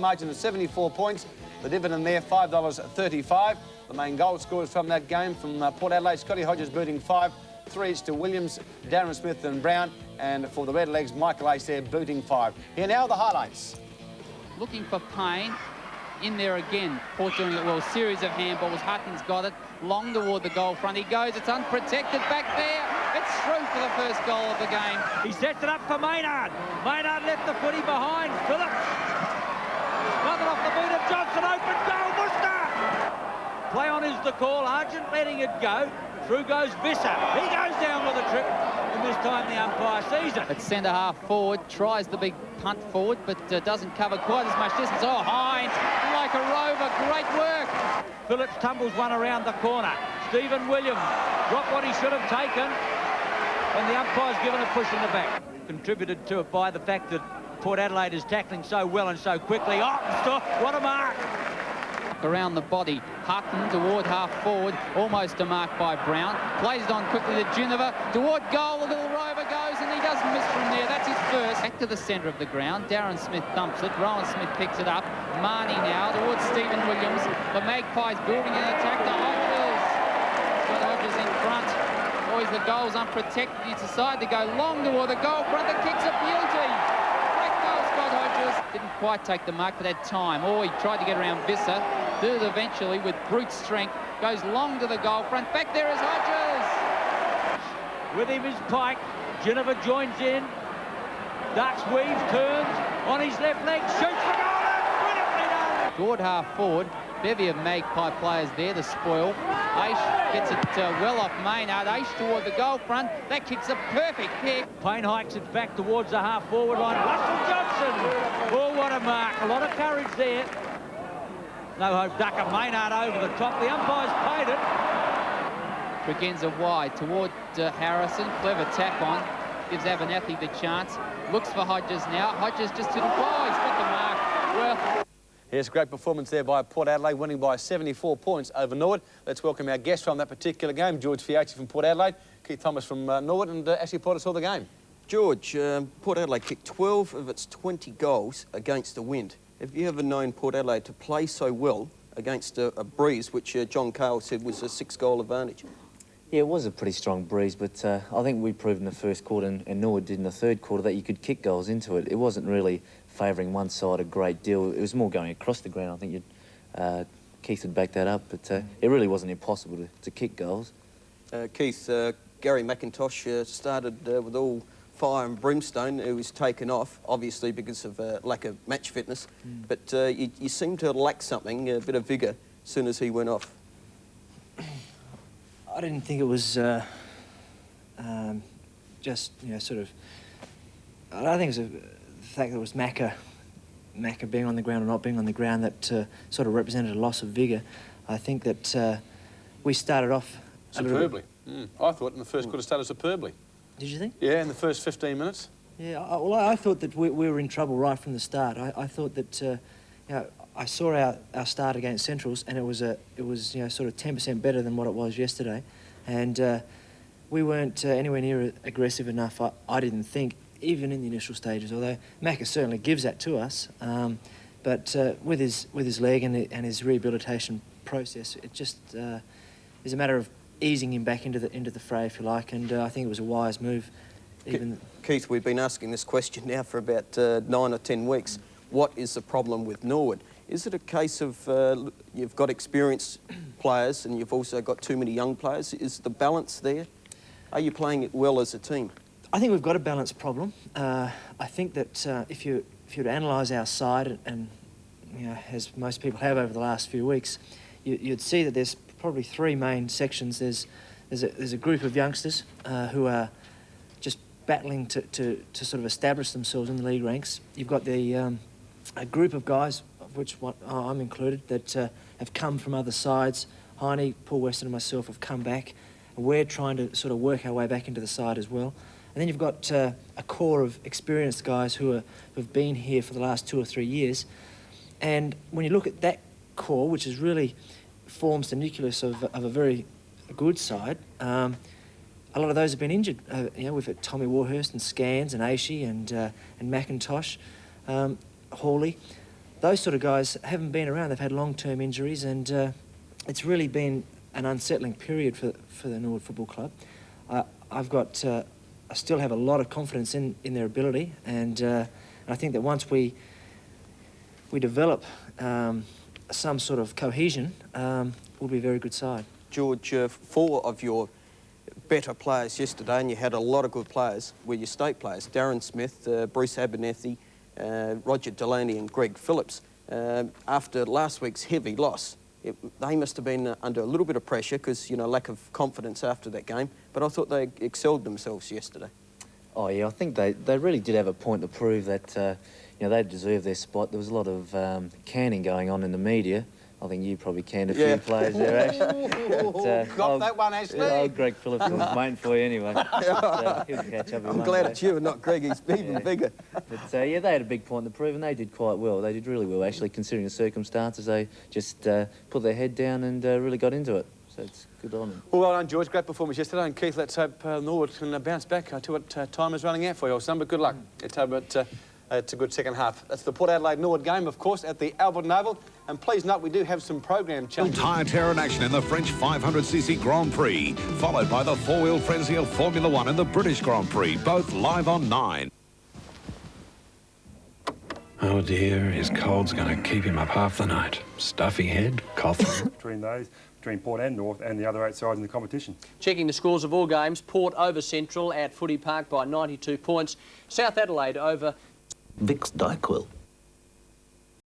Margin of 74 points. The dividend there, $5.35. The main goal scorers from that game from Port Adelaide, Scotty Hodges booting 5, 3 each to Williams, Darren Smith and Brown, and for the Redlegs, Michael Ace there booting 5. Here now the highlights. Looking for Payne. In there again. Port doing it well. Series of handballs. Hutton's got it. Long toward the goal front. He goes. It's unprotected back there. It's through for the first goal of the game. He sets it up for Maynard. Maynard left the footy behind. Phillips. Nothing off the boot of Johnson. Open goal. Worcester. Play on is the call. Argent letting it go. Through goes Visser. He goes down with a trip. And this time the umpire sees it. At centre half forward. Tries the big punt forward, but doesn't cover quite as much distance. Oh, Hines, like a rover. Great work. Phillips tumbles one around the corner. Stephen Williams dropped what he should have taken. And the umpire's given a push in the back. Contributed to it by the fact that Port Adelaide is tackling so well and so quickly. Oh, stop. What a mark. Around the body, Hutton toward half forward, almost a mark by Brown. Plays it on quickly to Ginniver, toward goal, a little rover goes and he doesn't miss from there. That's his first. Back to the centre of the ground, Darren Smith thumps it, Rowan Smith picks it up. Marnie now towards Stephen Williams. The Magpies building an attack to Hodges. Got Hodges in front. Always the goal's unprotected. He decided to go long toward the goal front. The kick's a beauty. Great goal, Scott Hodges. Didn't quite take the mark, but had time. Oh, he tried to get around Visser. Did it eventually with brute strength. Goes long to the goal front. Back there is Hodges. With him is Pike. Ginniver joins in. Ducks, weaves, turns. On his left leg. Shoots for goal. Brilliantly done. Toward half forward. Bevy of Magpie players there to spoil. Aish gets it well off Maynard. Aish toward the goal front. That kick's a perfect kick. Payne hikes it back towards the half forward line. Russell Johnson. Oh, what a mark. A lot of courage there. No hope, Ducker. Maynard over the top. The umpire's paid it. Tregenza wide toward Harrison. Clever tap on. Gives Abernathy the chance. Looks for Hodges now. Hodges just didn't. Oh, he's got the mark. Well. Yes, great performance there by Port Adelaide, winning by 74 points over Norwood. Let's welcome our guest from that particular game, George Fiacci from Port Adelaide, Keith Thomas from Norwood, and Ashley Porter saw the game. George, Port Adelaide kicked 12 of its 20 goals against the wind. Have you ever known Port Adelaide to play so well against a breeze, which John Cale said was a 6-goal advantage? Yeah, it was a pretty strong breeze, but I think we proved in the first quarter, and Norwood did in the third quarter, that you could kick goals into it. It wasn't really favouring one side a great deal. It was more going across the ground. I think Keith would back that up, but it really wasn't impossible to kick goals. Keith, Gary McIntosh started with all fire and brimstone. It was taken off, obviously because of lack of match fitness, but you seemed to lack something, a bit of vigour, as soon as he went off. I didn't think it was just, you know, sort of... I don't think it was the fact that it was Macca being on the ground or not being on the ground that sort of represented a loss of vigour. I think that we started off... Superbly. I thought in the first quarter started superbly. Did you think? Yeah, in the first 15 minutes. Yeah, well, I thought that we were in trouble right from the start. I thought that, you know, I saw our start against Centrals, and it was you know, sort of 10% better than what it was yesterday, and we weren't anywhere near aggressive enough. I didn't think, even in the initial stages. Although Macca certainly gives that to us, but with his leg and his rehabilitation process, it just is a matter of easing him back into the fray, if you like, and I think it was a wise move. Keith, we've been asking this question now for about 9 or 10 weeks. What is the problem with Norwood? Is it a case of you've got experienced players and you've also got too many young players? Is the balance there? Are you playing it well as a team? I think we've got a balance problem. I think that if you were to analyse our side, and you know, as most people have over the last few weeks, you'd see that there's probably 3 main sections. There's a group of youngsters who are just battling to sort of establish themselves in the league ranks. You've got a group of guys, of which I'm included, that have come from other sides. Heine, Paul Weston and myself have come back, and we're trying to sort of work our way back into the side as well. And then you've got a core of experienced guys who've been here for the last 2 or 3 years. And when you look at that core, which is really forms the nucleus of a very good side, a lot of those have been injured. You know, we've had Tommy Warhurst and Scans and Aishi and McIntosh, Hawley. those sort of guys haven't been around. They've had long-term injuries, and it's really been an unsettling period for the Norwood Football Club. I still have a lot of confidence in their ability, and I think that once we develop some sort of cohesion, we'll be a very good side. George, 4 of your better players yesterday, and you had a lot of good players, were your state players. Darren Smith, Bruce Abernethy, Roger Delaney and Greg Phillips. After last week's heavy loss, they must have been under a little bit of pressure because, you know, lack of confidence after that game, but I thought they excelled themselves yesterday. Oh, yeah, I think they really did have a point to prove that, you know, they deserve their spot. There was a lot of canning going on in the media. I think you probably canned a few players there, Ash. Got that one, Ashley. Old Greg Phillips was waiting for you anyway. But, he'll catch up. I'm glad it's you and not Greg. He's even bigger. But yeah, they had a big point to prove, and they did quite well. They did really well, actually, considering the circumstances. They just put their head down and really got into it. So it's good on them. Well done, George. Great performance yesterday. And Keith, let's hope Norwood can bounce back to what time is running out for you, son. But good luck. Let's hope it's a good second half. That's the Port Adelaide Norwood game, of course, at the Albertson Oval. And please note, we do have some program changes. Tyre tear in action in the French 500cc Grand Prix, followed by the four-wheel frenzy of Formula 1 and the British Grand Prix, both live on 9. Oh dear, his cold's going to keep him up half the night. Stuffy head, coughing. Between Port and North and the other 8 sides in the competition. Checking the scores of all games, Port over Central at Footy Park by 92 points. South Adelaide over Vic's Dayquil.